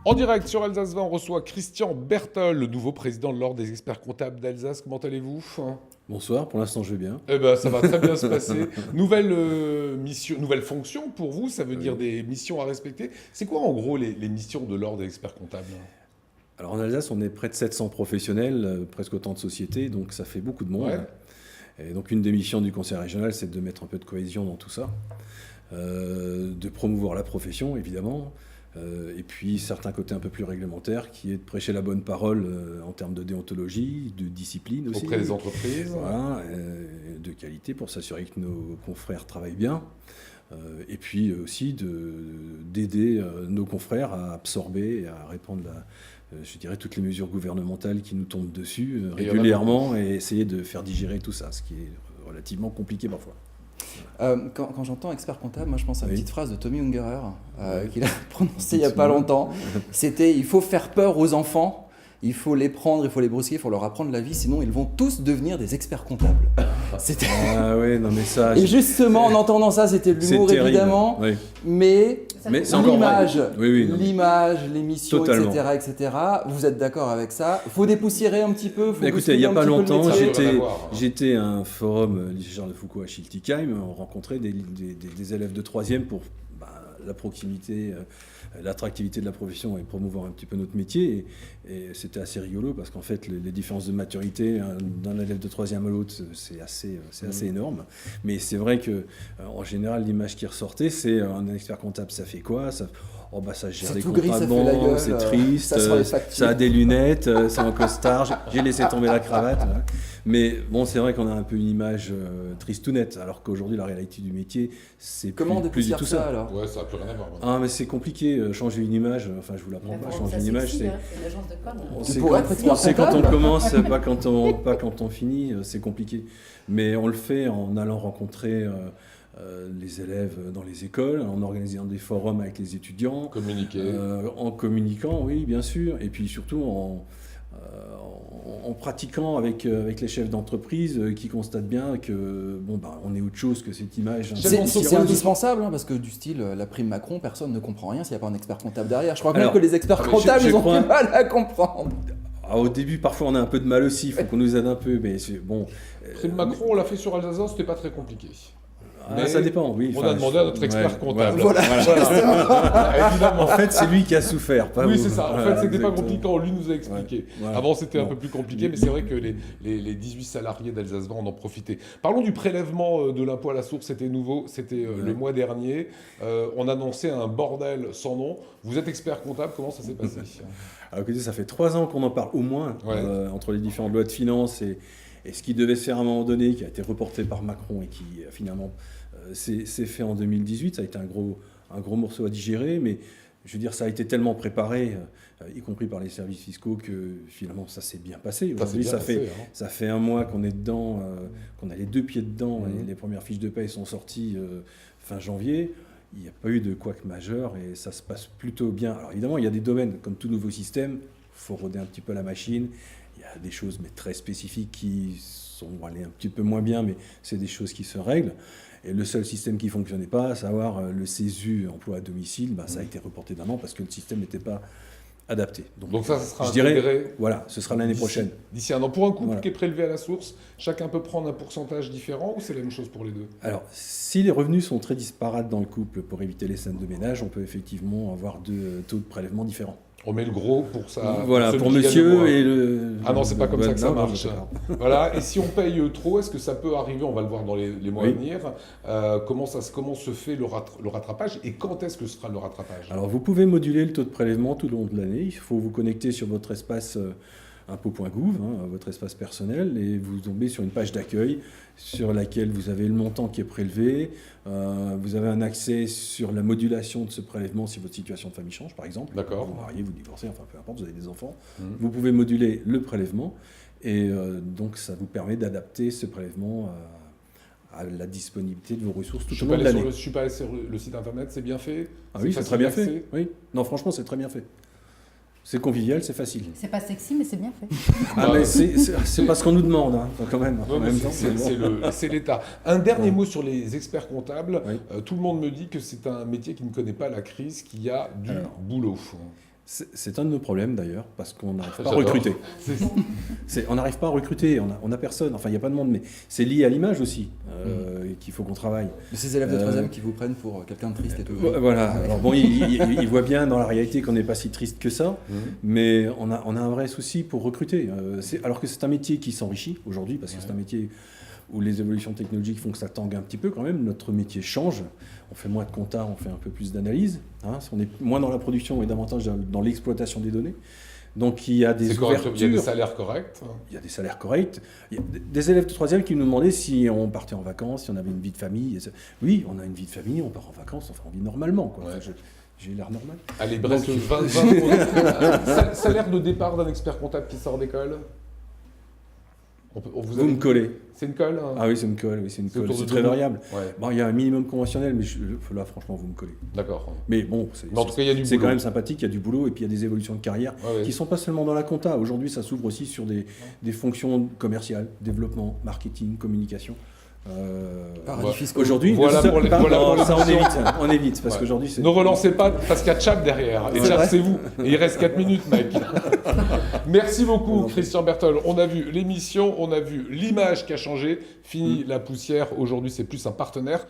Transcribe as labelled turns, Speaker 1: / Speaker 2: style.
Speaker 1: En direct sur Alsace 20, on reçoit Christian Berthold, le nouveau président de l'Ordre des experts comptables d'Alsace. Comment allez-vous ?
Speaker 2: Bonsoir, pour l'instant je vais bien.
Speaker 1: Eh ben, ça va très bien se passer. Nouvelle mission, nouvelle fonction pour vous, ça veut dire des missions à respecter. C'est quoi en gros les missions de l'Ordre des experts comptables ?
Speaker 2: Alors en Alsace, on est près de 700 professionnels, presque autant de sociétés, donc ça fait beaucoup de monde.
Speaker 1: Ouais.
Speaker 2: Et donc une des missions du conseil régional, c'est de mettre un peu de cohésion dans tout ça, de promouvoir la profession évidemment, et puis certains côtés un peu plus réglementaires, qui est de prêcher la bonne parole en termes de déontologie, de discipline aussi.
Speaker 1: Auprès des entreprises.
Speaker 2: Voilà, de qualité pour s'assurer que nos confrères travaillent bien. Et puis aussi d'aider nos confrères à absorber et à répondre je dirais, toutes les mesures gouvernementales qui nous tombent dessus régulièrement et essayer de faire digérer tout ça, ce qui est relativement compliqué parfois.
Speaker 3: Quand j'entends expert comptable, moi je pense à une petite phrase de Tommy Ungerer qu'il a prononcée il n'y a pas longtemps. C'était « il faut faire peur aux enfants ». Il faut les prendre, il faut les brusquer, il faut leur apprendre la vie, sinon ils vont tous devenir des experts comptables.
Speaker 2: Ah ouais, non mais ça...
Speaker 3: Et justement, en entendant ça, c'était de l'humour évidemment,
Speaker 2: oui.
Speaker 3: mais l'image, l'image, l'émission,
Speaker 2: totalement.
Speaker 3: etc. Vous êtes d'accord avec ça ? Il faut dépoussiérer un petit peu, faut
Speaker 2: écoutez, il n'y a pas longtemps,
Speaker 1: métier.
Speaker 2: j'étais à un forum lycée Charles de Foucault à Schiltigheim, on rencontrait des élèves de 3e pour la proximité, l'attractivité de la profession et promouvoir un petit peu notre métier. Et c'était assez rigolo parce qu'en fait, les différences de maturité d'un élève de 3e à l'autre, c'est assez énorme. Mais c'est vrai qu'en général, l'image qui ressortait, c'est un expert comptable, ça fait quoi ? Ça gère les comptes pas bons, c'est triste, ça a des lunettes, c'est un costard, j'ai laissé tomber la cravate. Voilà. Mais bon, c'est vrai qu'on a un peu une image tristounette, alors qu'aujourd'hui, la réalité du métier, c'est plus du tout ça.
Speaker 3: Alors
Speaker 1: Ouais, ça n'a plus rien à voir.
Speaker 2: Ah, mais c'est compliqué, changer une image, enfin je vous l'apprends pas, changer une image, c'est...
Speaker 4: l'agence de com.
Speaker 2: C'est quand on commence, pas quand on finit, c'est compliqué. Mais on le fait en allant rencontrer... les élèves dans les écoles, en organisant des forums avec les étudiants.
Speaker 1: Communiquer.
Speaker 2: En communiquant, oui, bien sûr. Et puis surtout en pratiquant avec les chefs d'entreprise qui constatent bien que on est autre chose que cette image.
Speaker 3: C'est indispensable, parce que du style la prime Macron, personne ne comprend rien s'il n'y a pas un expert comptable derrière. Je crois même que les experts comptables, ils ont du mal à comprendre.
Speaker 2: Au début, parfois, on a un peu de mal aussi. Il faut qu'on nous aide un peu, mais c'est bon.
Speaker 1: Prime Macron, on l'a fait sur Alsace, c'était pas très compliqué.
Speaker 2: Mais ça dépend, oui.
Speaker 1: On a demandé à notre expert comptable.
Speaker 3: Voilà.
Speaker 1: Évidemment.
Speaker 2: En fait, c'est lui qui a souffert, pas vous.
Speaker 1: Oui, c'est ça. En fait, c'était pas compliqué quand lui nous a expliqué.
Speaker 2: Voilà.
Speaker 1: Avant, c'était un peu plus compliqué, mais c'est vrai que les 18 salariés d'Alsace 20 en ont profité. Parlons du prélèvement de l'impôt à la source. C'était nouveau, c'était le mois dernier. On annonçait un bordel sans nom. Vous êtes expert comptable, comment ça s'est passé ?
Speaker 2: Alors, écoutez, ça fait 3 ans qu'on en parle au moins, entre les différentes lois de finances et ce qui devait se faire à un moment donné, qui a été reporté par Macron et qui finalement s'est fait en 2018. Ça a été un gros morceau à digérer, mais je veux dire, ça a été tellement préparé, y compris par les services fiscaux, que finalement ça s'est bien passé. Aujourd'hui, ça fait un mois qu'on est dedans, qu'on a les 2 pieds dedans, et les premières fiches de paye sont sorties fin janvier. Il n'y a pas eu de couac majeur et ça se passe plutôt bien. Alors évidemment, il y a des domaines, comme tout nouveau système, il faut roder un petit peu la machine. Il y a des choses mais très spécifiques qui sont allées un petit peu moins bien, mais c'est des choses qui se règlent. Et le seul système qui ne fonctionnait pas, à savoir le CESU, emploi à domicile, ça a été reporté d'1 an parce que le système n'était pas adapté.
Speaker 1: Donc ça sera
Speaker 2: intégré. Voilà, ce sera l'année prochaine.
Speaker 1: D'ici 1 an. Pour un couple qui est prélevé à la source, chacun peut prendre un pourcentage différent ou c'est la même chose pour les deux ?
Speaker 2: Alors, si les revenus sont très disparates dans le couple pour éviter les scènes de ménage, on peut effectivement avoir 2 taux de prélèvement différents.
Speaker 1: On met le gros pour ça.
Speaker 2: Voilà, pour monsieur et le...
Speaker 1: Ah non, c'est pas comme ça que ça marche. Voilà, et si on paye trop, est-ce que ça peut arriver ? On va le voir dans les mois à venir. Comment se fait le rattrapage et quand est-ce que ce sera le rattrapage ?
Speaker 2: Alors, vous pouvez moduler le taux de prélèvement tout au long de l'année. Il faut vous connecter sur votre espace impôt.gouv, votre espace personnel, et vous tombez sur une page d'accueil sur laquelle vous avez le montant qui est prélevé. Vous avez un accès sur la modulation de ce prélèvement si votre situation de famille change, par exemple.
Speaker 1: D'accord.
Speaker 2: Vous mariez, vous divorcez, enfin peu importe, vous avez des enfants. Vous pouvez moduler le prélèvement et donc ça vous permet d'adapter ce prélèvement à la disponibilité de vos ressources tout au long de l'année.
Speaker 1: Je ne suis pas allé sur le site internet, c'est bien fait ?
Speaker 2: Ah oui, c'est très bien fait. Oui. Non, franchement, c'est très bien fait. C'est convivial, c'est facile.
Speaker 4: C'est pas sexy, mais c'est bien fait.
Speaker 2: Ah, mais c'est pas ce qu'on nous demande, quand même.
Speaker 1: Non, c'est l'État. Un dernier mot sur les experts comptables. Tout le monde me dit que c'est un métier qui ne connaît pas la crise, qu'il y a du boulot.
Speaker 2: C'est un de nos problèmes d'ailleurs, parce qu'on n'arrive pas à
Speaker 1: J'adore.
Speaker 2: recruter. On n'arrive pas à recruter, on a personne, enfin il n'y a pas de monde, mais c'est lié à l'image aussi qu'il faut qu'on travaille.
Speaker 3: De ces élèves de 3e qui vous prennent pour quelqu'un de triste et tout.
Speaker 2: Voilà, alors bon, ils voient bien dans la réalité qu'on n'est pas si triste que ça, mais on a un vrai souci pour recruter. Alors que c'est un métier qui s'enrichit aujourd'hui, parce que c'est un métier où les évolutions technologiques font que ça tangue un petit peu quand même, notre métier change, on fait moins de compta, on fait un peu plus d'analyse, on est moins dans la production et davantage dans l'exploitation des données. Donc il y a des ouvertures,
Speaker 1: il y a des salaires corrects.
Speaker 2: il y a des salaires corrects, il y a des élèves de 3e qui nous demandaient si on partait en vacances, si on avait une vie de famille. Oui, on a une vie de famille, on part en vacances, enfin on vit normalement, quoi.
Speaker 1: Ouais.
Speaker 2: Enfin, j'ai l'air normal.
Speaker 1: Allez, bref, 20 salaire de départ d'un expert comptable qui sort d'école.
Speaker 2: Vous me collez.
Speaker 1: C'est une colle hein.
Speaker 2: Ah oui, c'est une colle,
Speaker 1: autour de
Speaker 2: c'est très
Speaker 1: 2000.
Speaker 2: variable.
Speaker 1: Ouais.
Speaker 2: Bon, il y a un minimum conventionnel, mais là, franchement, vous me collez.
Speaker 1: D'accord.
Speaker 2: Mais bon,
Speaker 1: Mais en tout cas, il y a du
Speaker 2: c'est
Speaker 1: boulot.
Speaker 2: quand même sympathique, il y a du boulot, et puis il y a des évolutions de carrière
Speaker 1: Ouais.
Speaker 2: qui ne sont pas seulement dans la compta. Aujourd'hui, ça s'ouvre aussi sur des fonctions commerciales, développement, marketing, communication.
Speaker 3: Paradis fiscaux.
Speaker 2: Aujourd'hui,
Speaker 1: Voilà pour les-
Speaker 2: ça
Speaker 1: l'émission.
Speaker 2: on évite, parce
Speaker 1: Ouais.
Speaker 2: qu'aujourd'hui, c'est...
Speaker 1: Ne relancez pas parce qu'il y a Chap derrière. Et
Speaker 3: C'est
Speaker 1: Chap,
Speaker 3: vrai.
Speaker 1: c'est vous. Et il reste 4 minutes, mec. Merci beaucoup, Christian Berthold. On a vu l'émission, on a vu l'image qui a changé. Fini la poussière. Aujourd'hui, c'est plus un partenaire.